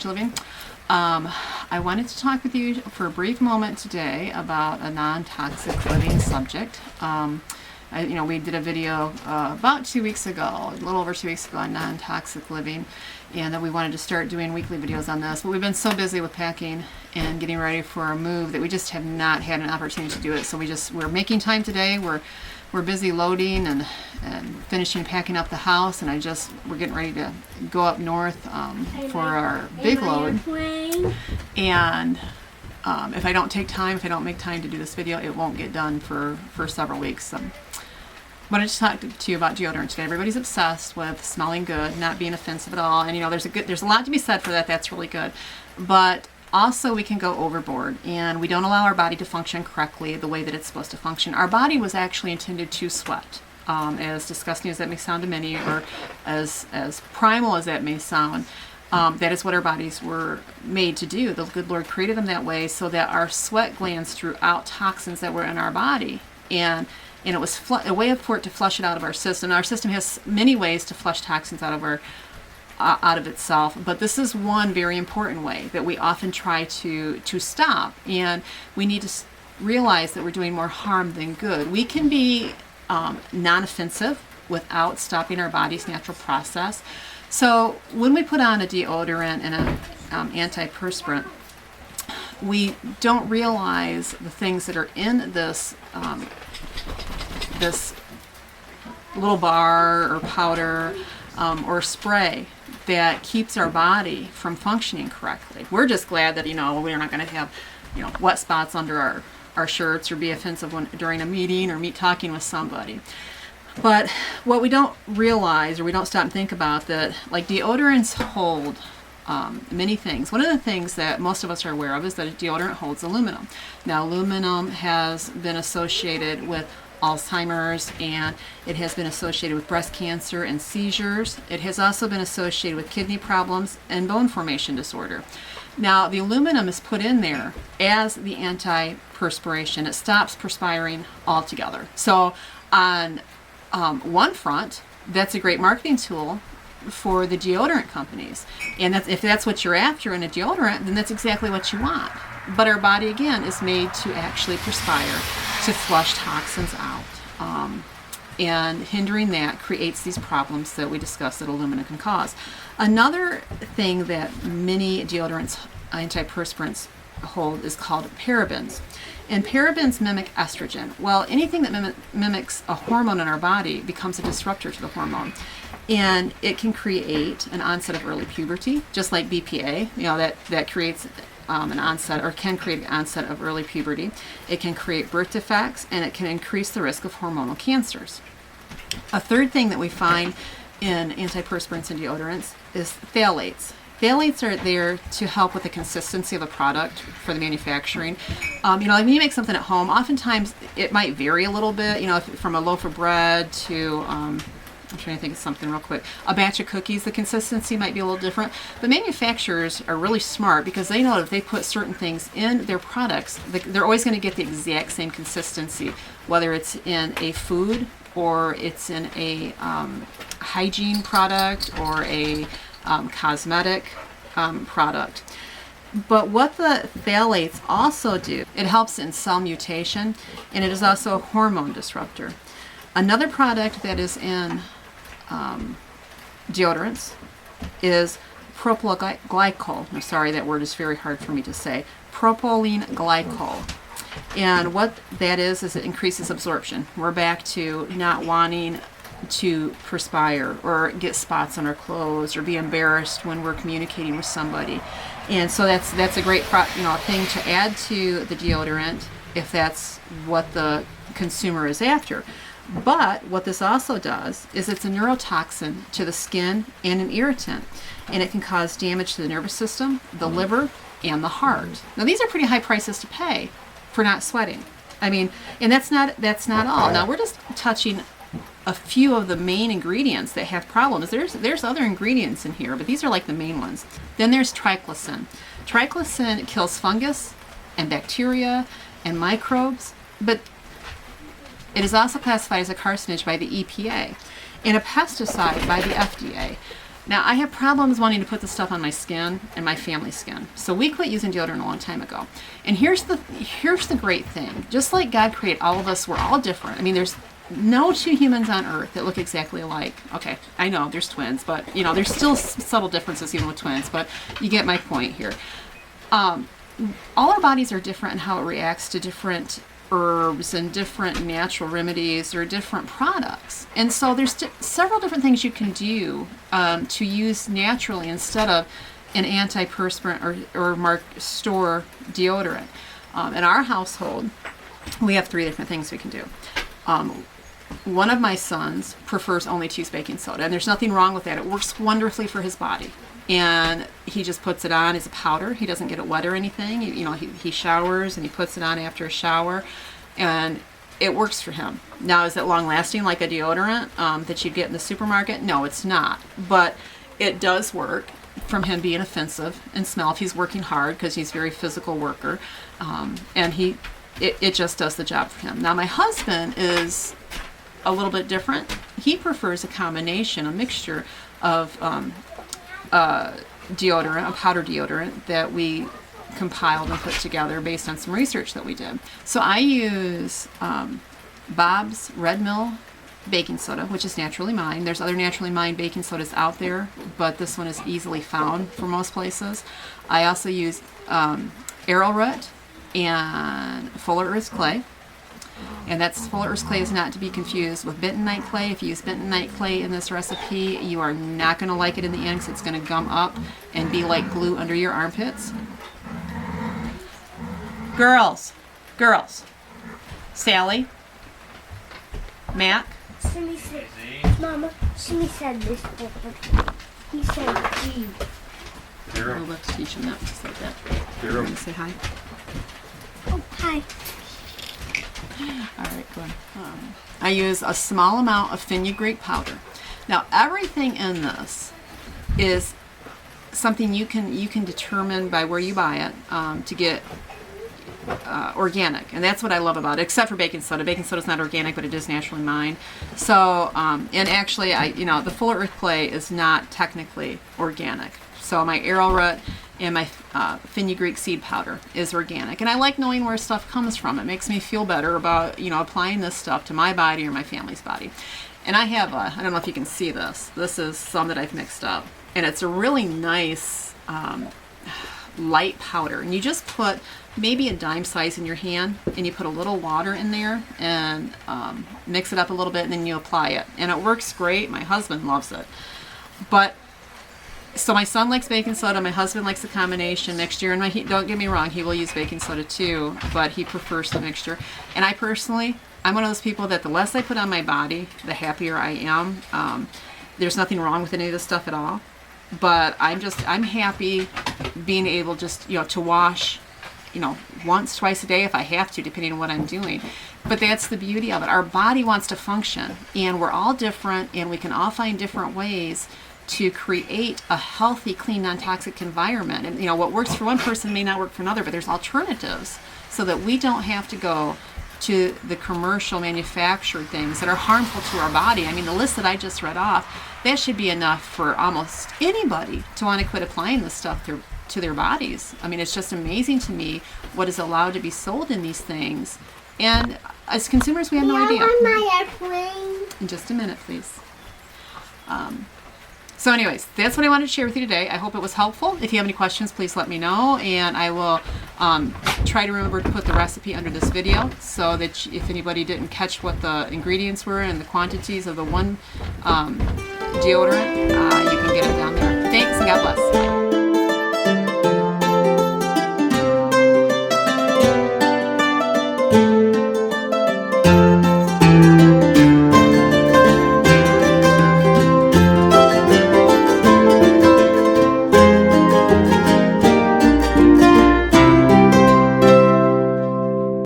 Living. I wanted to talk with you for a brief moment today about a non-toxic living subject. We did a video about 2 weeks ago, a little over 2 weeks ago, on non-toxic living, and then we wanted to start doing weekly videos on this, but we've been so busy with packing and getting ready for our move that we just have not had an opportunity to do it. So we're making time today. We're busy loading and finishing packing up the house, and we're getting ready to go up north for our big load. And if I don't make time to do this video, it won't get done for several weeks. But I just talked to you about deodorant today. Everybody's obsessed with smelling good, not being offensive at all, and there's a lot to be said for that. That's really good, but also we can go overboard, and we don't allow our body to function correctly the way that it's supposed to function. Our body was actually intended to sweat. As disgusting as that may sound to many, or as primal as that may sound, that is what our bodies were made to do. The good Lord created them that way so that our sweat glands threw out toxins that were in our body, and it was a way for it to flush it out of our system. Our system has many ways to flush toxins out of itself, but this is one very important way that we often try to stop, and we need to realize that we're doing more harm than good. We can be non-offensive without stopping our body's natural process. So when we put on a deodorant and an antiperspirant, we don't realize the things that are in this little bar or powder or spray that keeps our body from functioning correctly. We're just glad that we're not going to have wet spots under our shirts or be offensive during a meeting or talking with somebody. But what we don't realize, or we don't stop and think about, that like deodorants hold many things. One of the things that most of us are aware of is that a deodorant holds aluminum. Now, aluminum has been associated with Alzheimer's, and it has been associated with breast cancer and seizures. It has also been associated with kidney problems and bone formation disorder. Now, the aluminum is put in there as the antiperspiration. It stops perspiring altogether. So on one front, that's a great marketing tool for the deodorant companies. And if that's what you're after in a deodorant, then that's exactly what you want. But our body, again, is made to actually perspire, to flush toxins out. And hindering that creates these problems that we discussed that aluminum can cause. Another thing that many deodorants, antiperspirants, hold is called parabens. And parabens mimic estrogen. Well, anything that mimics a hormone in our body becomes a disruptor to the hormone. And it can create an onset of early puberty, just like BPA, that creates an onset, or can create an onset of early puberty. It can create birth defects, and it can increase the risk of hormonal cancers. A third thing that we find in antiperspirants and deodorants is phthalates. Phthalates are there to help with the consistency of a product for the manufacturing. Like when you make something at home, oftentimes it might vary a little bit, from a loaf of bread to, I'm trying to think of something real quick. A batch of cookies, the consistency might be a little different. But manufacturers are really smart because they know if they put certain things in their products, they're always going to get the exact same consistency, whether it's in a food or it's in a hygiene product or a cosmetic product. But what the phthalates also do, it helps in cell mutation, and it is also a hormone disruptor. Another product that is in deodorants is propylene glycol. I'm sorry, that word is very hard for me to say. Propylene glycol. And what that is it increases absorption. We're back to not wanting to perspire or get spots on our clothes or be embarrassed when we're communicating with somebody. And so that's a great thing to add to the deodorant if that's what the consumer is after. But what this also does is it's a neurotoxin to the skin and an irritant, and it can cause damage to the nervous system, the liver, and the heart. Now, these are pretty high prices to pay for not sweating. And that's not all. Now, we're just touching a few of the main ingredients that have problems. There's other ingredients in here, but these are like the main ones. Then there's triclosan. Triclosan kills fungus and bacteria and microbes, but it is also classified as a carcinogen by the EPA and a pesticide by the FDA. Now, I have problems wanting to put this stuff on my skin and my family's skin. So we quit using deodorant a long time ago. And here's the great thing. Just like God created all of us, we're all different. I mean, there's no two humans on earth that look exactly alike. Okay, I know there's twins, but there's still subtle differences even with twins, but you get my point here. All our bodies are different in how it reacts to different herbs and different natural remedies or different products. And so there's several different things you can do to use naturally instead of an antiperspirant or store deodorant. In our household, we have 3 different things we can do. One of my sons prefers only to use baking soda, and there's nothing wrong with that. It works wonderfully for his body. And he just puts it on as a powder. He doesn't get it wet or anything. He showers and he puts it on after a shower, and it works for him. Now, is it long lasting like a deodorant that you'd get in the supermarket? No, it's not. But it does work from him being offensive and smell if he's working hard, because he's a very physical worker, and it just does the job for him. Now, my husband is a little bit different. He prefers a combination, a mixture of deodorant, a powder deodorant that we compiled and put together based on some research that we did. So I use Bob's Red Mill baking soda, which is naturally mined. There's other naturally mined baking sodas out there, but this one is easily found for most places. I also use arrowroot and Fuller Earth clay. And that's Fuller Earth clay is not to be confused with bentonite clay. If you use bentonite clay in this recipe, you are not going to like it in the end, because it's going to gum up and be like glue under your armpits. Girls, Sally, Mac. Mama, Shimmy said this book. He said G. I'll have to teach him that just like that. You're going to say hi. Oh, hi. All right, good. I use a small amount of fenugreek powder. Now, everything in this is something you can determine by where you buy it to get organic, and that's what I love about it. Except for baking soda. Baking soda is not organic, but it is naturally mined. So, and actually, the Fuller Earth clay is not technically organic. So my arrowroot and my fenugreek seed powder is organic. And I like knowing where stuff comes from. It makes me feel better about, applying this stuff to my body or my family's body. And I have I don't know if you can see this. This is some that I've mixed up. And it's a really nice light powder. And you just put maybe a dime size in your hand, and you put a little water in there and mix it up a little bit, and then you apply it. And it works great. My husband loves it. So my son likes baking soda, my husband likes the combination mixture, and don't get me wrong, he will use baking soda too, but he prefers the mixture. And I personally, I'm one of those people that the less I put on my body, the happier I am. There's nothing wrong with any of this stuff at all, but I'm happy being able just, to wash, once, twice a day if I have to, depending on what I'm doing. But that's the beauty of it. Our body wants to function, and we're all different, and we can all find different ways to create a healthy, clean, non-toxic environment. And what works for one person may not work for another, but there's alternatives so that we don't have to go to the commercial manufactured things that are harmful to our body. I mean, the list that I just read off, that should be enough for almost anybody to want to quit applying this stuff to their bodies. I mean, it's just amazing to me what is allowed to be sold in these things. And as consumers, we have no idea. On my airplane. In just a minute, please. So anyways, that's what I wanted to share with you today. I hope it was helpful. If you have any questions, please let me know, and I will try to remember to put the recipe under this video so that if anybody didn't catch what the ingredients were and the quantities of the one deodorant, you can get it down there. Thanks, and God bless.